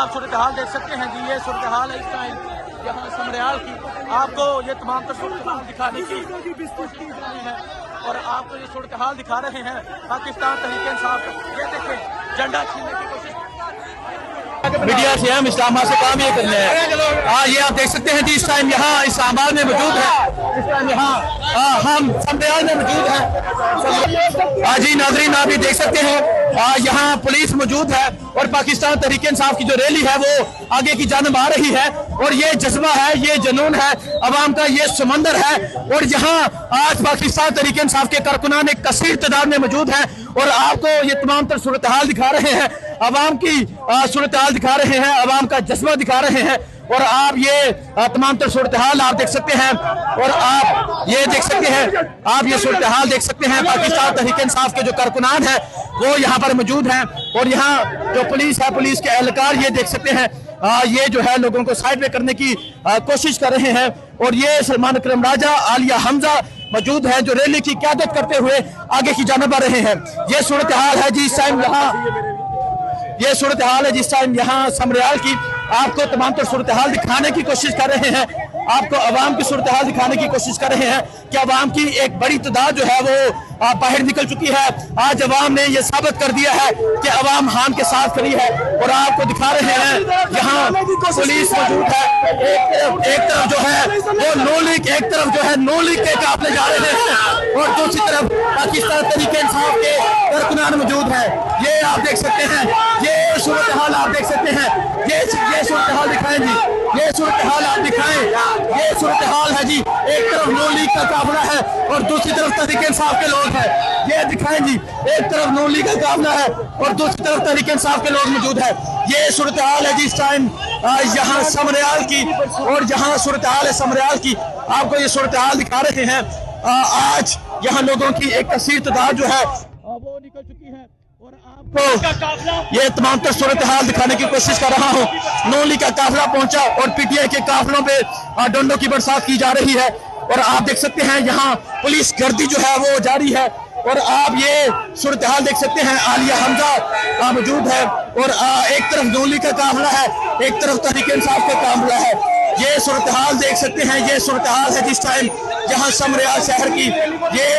आप सूरत हाल देख सकते हैं जी, ये सूरत हाल है इस टाइम यहाँ समरियाल की। आपको ये तमाम सूरत हाल दिखाने की कोशिश की जा रही है और आपको ये सूरत हाल दिखा रहे हैं पाकिस्तान तहरीक इंसाफ। ये देखें झंडा छीनने की कोशिश मीडिया से हम इस्लामाबाद से काम ये कर रहे हैं। ये आप देख सकते हैं जी, इस टाइम यहाँ इस्लामाबाद में मौजूद है, इस टाइम यहाँ हम समरियाल में मौजूद हैं। जी नाजरीन आप ये देख सकते हैं यहाँ पुलिस मौजूद है और पाकिस्तान तहरीक इंसाफ की जो रैली है वो आगे की जानब आ रही है और ये जज्बा है, ये जुनून है अवाम का, ये समंदर है। और यहाँ आज पाकिस्तान तहरीक इंसाफ के कारकुनान एक कसीर तादाद में मौजूद है और आपको ये तमाम तर सूरत हाल दिखा रहे हैं, अवाम की सूरत हाल दिखा रहे हैं, अवाम का जज्बा दिखा रहे हैं। और आप ये तमाम तर सूरत हाल आप देख सकते हैं और आप ये देख सकते हैं, आप ये सूरत हाल देख सकते हैं। पाकिस्तान तहरीक इंसाफ के जो कारकुनान है वो यहाँ पर मौजूद हैं और यहाँ जो पुलिस है, पुलिस के एहलकार ये देख सकते हैं ये जो है लोगों को साइड में करने की कोशिश कर रहे हैं। और ये सलमान अकरम राजा, आलिया हमजा मौजूद है जो रैली की क़यादत करते हुए आगे की जानब आ रहे हैं। ये सूरत हाल है जी इस टाइम यहाँ, ये सूरत हाल है जिस टाइम यहाँ समरियाल की। आपको तमाम तो सूरत हाल दिखाने की कोशिश कर रहे हैं, आपको अवाम की सूरत हाल दिखाने की कोशिश कर रहे हैं कि अवाम की एक बड़ी तादाद जो है वो बाहर निकल चुकी है। आज अवाम ने ये साबित कर दिया है कि अवाम हान के साथ खड़ी है और आपको दिखा रहे हैं यहाँ पुलिस मौजूद है। एक तरफ जो है वो नो लीग, एक तरफ जो है नो लीग के काफिले जा रहे हैं और दूसरी तरफ पाकिस्तान तहरीक इंसाफ के कारकुनान मौजूद है। ये आप देख सकते हैं, ये सूरत हाल आप देख सकते हैं, ये सूरत हाल दिखाएं जी, ये सूरत हाल आप दिखाएं, ये सूरत हाल है जी। एक तरफ नो लीग का काफिला है और दूसरी तरफ तहरीक इंसाफ के लोग हैं। ये दिखाएं जी, एक तरफ नो लीग का काफिला है और दूसरी तरफ तहरीक इंसाफ के लोग मौजूद है। ये सूरत हाल है जी इस टाइम यहाँ समरियाल की और यहाँ सूरत हाल है समरियाल की। आपको ये सूरत हाल दिखा रहे हैं। आज यहाँ लोगों की एक कसीर तादाद जो है वो निकल चुकी है और आपको ये तमाम तर सूरत हाल दिखाने की कोशिश कर रहा हूँ। नो लीग का काफिला पहुंचा और पीटीआई के काफिलों पे डंडों की बरसात की जा रही है और आप देख सकते हैं यहाँ पुलिस गर्दी जो है वो जारी है। और आप ये सूरत हाल देख सकते हैं, आलिया हमजा मौजूद है और एक तरफ नो लीग का काफिला है, एक तरफ तहरीक इंसाफ का काफिला है। ये सूरत हाल देख सकते हैं, ये सूरत हाल है जिस टाइम यहाँ समरियाल शहर की। ये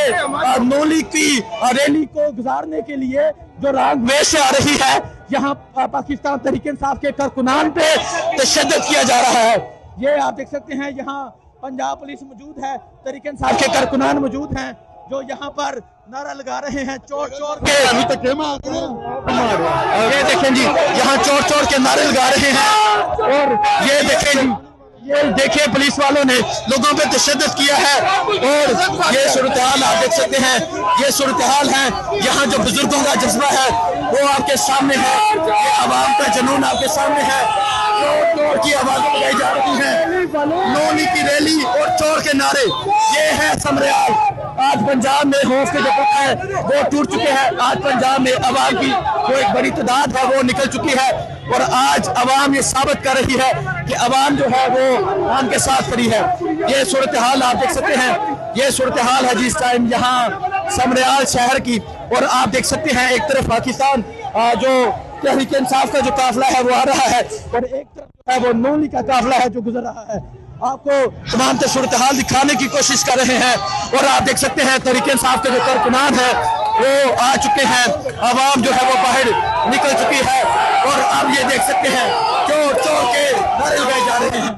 नो लीग की रैली को गुजारने के लिए जो रागवे से आ रही है, यहाँ पाकिस्तान तहरीक इंसाफ के कारकुनान पे तशद्दुद किया जा रहा है। ये आप देख सकते हैं यहाँ पंजाब पुलिस मौजूद है, तहरीक इंसाफ के कारकुनान मौजूद हैं जो यहाँ पर नारा लगा रहे हैं चोर चोर के। ये देखें जी, यहाँ चोर चोर के नारे लगा रहे हैं और ये देखें जी, ये देखिए पुलिस वालों ने लोगों पे तशद्दुद किया है और ये सूरत हाल आप देख सकते हैं, ये सूरत हाल है। यहाँ जो बुजुर्गों का जज्बा है वो आपके सामने है, ये अवाम का जुनून आपके सामने है। चोर चोर की आवाजें लगाई जा रही है, नो लीग की रैली और चोर के नारे। ये है समरियाल। आज पंजाब में खौफ के जो पुल है वो टूट चुके हैं। आज पंजाब में अवाम की जो एक बड़ी तादाद है वो निकल चुकी है और आज अवाम ये साबित कर रही है कि अवाम जो है वो आम के साथ खड़ी है। ये सूरत हाल आप देख सकते हैं, ये सूरत हाल है जिस टाइम यहाँ समरियाल शहर की। और आप देख सकते हैं एक तरफ पाकिस्तान जो तहरीक इंसाफ का जो काफिला है वो आ रहा है और एक तरफ है वो नो लीग का काफिला है जो गुजर रहा है। आपको तमाम सूरत हाल दिखाने की कोशिश कर रहे हैं और आप देख सकते हैं तहरीक इंसाफ के जो कारकुनान है वो आ चुके हैं, अवाम जो है वो बाहर निकल चुकी है और आप ये देख सकते हैं चोर चोर के नारे लगाए जा रहे हैं।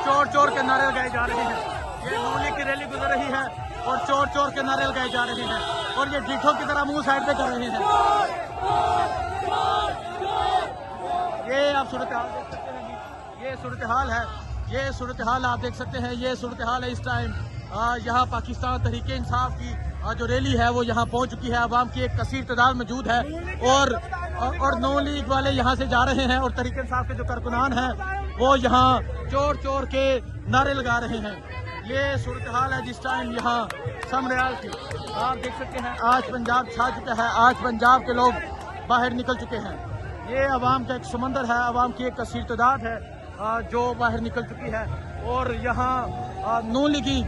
चोर चोर के नारे लगाए जा रहे हैं। ये नो लीग की रैली गुजर रही है और चोर चोर के नारे लगाए जा रहे हैं और ये डीठों की तरह मुंह साइड पे कर रहे हैं। ये आप सूरत हाल देख सकते हैं, ये सूरत हाल है, ये सूरत हाल आप देख सकते हैं, ये सूरत हाल है इस टाइम यहाँ पाकिस्तान तहरीक इंसाफ की जो रैली है वो यहाँ पहुँच चुकी है। अवाम की एक कसीर तादाद मौजूद है और नो लीग वाले यहाँ से जा रहे हैं और तहरीक इंसाफ के जो कारकुनान हैं वो यहाँ चोर चोर के नारे लगा रहे हैं। ये सूरत हाल है जिस टाइम यहाँ समरियाल की। आप देख सकते हैं आज पंजाब छा चुका है, आज पंजाब के लोग बाहर निकल चुके हैं। ये अवाम का एक समंदर है, अवाम की एक कसीर तादाद है जो बाहर निकल चुकी है। और यहाँ नून लीगी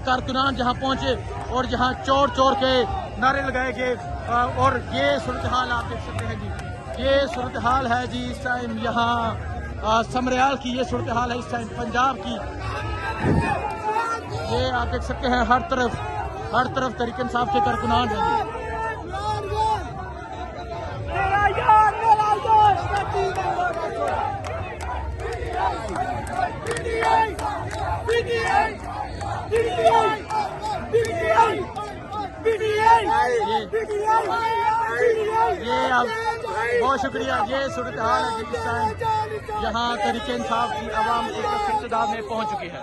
कारकुनान जहाँ पहुँचे और जहाँ चोर चोर के नारे लगाए गए। और ये सूरत हाल आप देख सकते हैं जी, ये सूरत हाल है जी इस टाइम यहाँ समरियाल की। ये सूरत हाल है इस टाइम पंजाब की। ये आप देख सकते हैं हर तरफ तहरीक इंसाफ के कारकुनान हैं जी। ये आप बहुत शुक्रिया। ये सूरत हाल है जिस टाइम यहाँ तहरीके इंसाफ की आवाम एक इक़्तिदार में पहुँच चुकी है।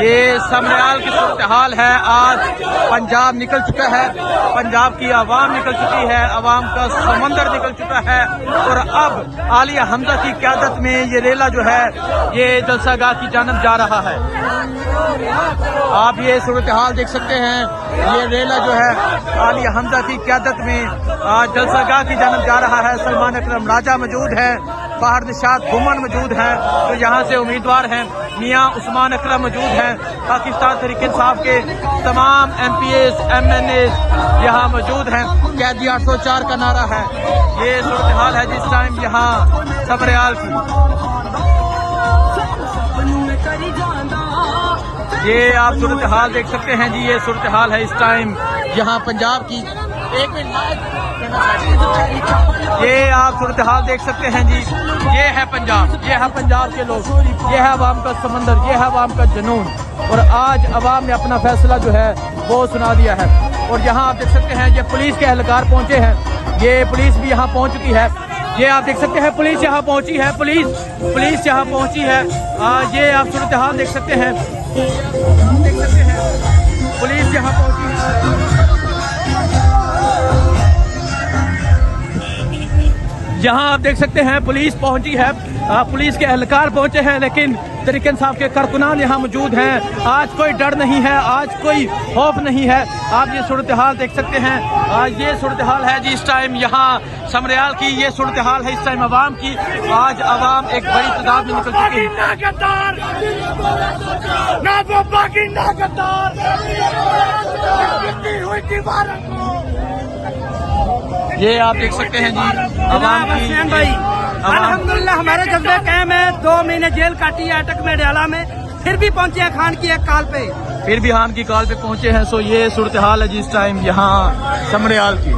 ये समरियाल की सूरत हाल है। आज पंजाब निकल चुका है, पंजाब की आवाम निकल चुकी है, आवाम का समंदर निकल चुका है। और अब आलिया हमजा की क़यादत में ये रेला जो है ये जलसागाह की जानब जा रहा है। आप ये सूरत हाल देख सकते हैं। ये रेला जो है आलिया हमजा की क़यादत में जलसागाह की जानब जा रहा है। सलमान अकरम राजा मौजूद है, बाहर निशात घुमन मौजूद है जो यहाँ से उम्मीदवार हैं, मियाँ उस्मान अकरम मौजूद हैं। पाकिस्तान तहरीक इंसाफ के तमाम MPs MNAs यहाँ मौजूद हैं। कैदी 804 का नारा है। ये सूरत हाल है जिस टाइम यहाँ समरियाल की। ये आप सूरत हाल देख सकते हैं जी, ये सूरत हाल है इस टाइम यहाँ पंजाब की। एक मिनट, ये आप सूरत हाल देख सकते हैं जी। ये है पंजाब, ये है पंजाब के लोग, ये है अवाम का समंदर, ये है अवाम का जुनून। और आज अवाम ने अपना फैसला जो है वो सुना दिया है। और यहाँ आप देख सकते हैं ये पुलिस के एहलकार पहुंचे हैं। ये पुलिस भी यहाँ पहुंच चुकी है। ये आप देख सकते हैं पुलिस यहाँ पहुंची है, पुलिस यहाँ पहुंची है। ये आप सूरत हाल देख सकते हैं, देख सकते हैं पुलिस यहाँ पहुंची है। यहाँ आप देख सकते हैं पुलिस पहुंची है, पुलिस के एहलकार पहुंचे हैं, लेकिन तहरीक इंसाफ के कारकुनान यहाँ मौजूद हैं। आज कोई डर नहीं है, आज कोई खौफ नहीं है। आप ये सूरत हाल देख सकते हैं। ये सूरत हाल है जी इस टाइम यहाँ समरियाल की। ये सूरत हाल है इस टाइम अवाम की। आज अवाम एक बड़ी तादाद में निकल चुकी है। ये आप देख सकते हैं जी अवाम की। अल्हम्दुलिल्लाह हमारे जज्बे कायम है। 2 महीने जेल काटी है अटक में डयाला में, फिर भी पहुंचे हैं खान की एक कॉल पे, फिर भी खान की कॉल पे पहुंचे हैं। सो ये सूरत हाल है जी इस टाइम यहाँ समरियाल की।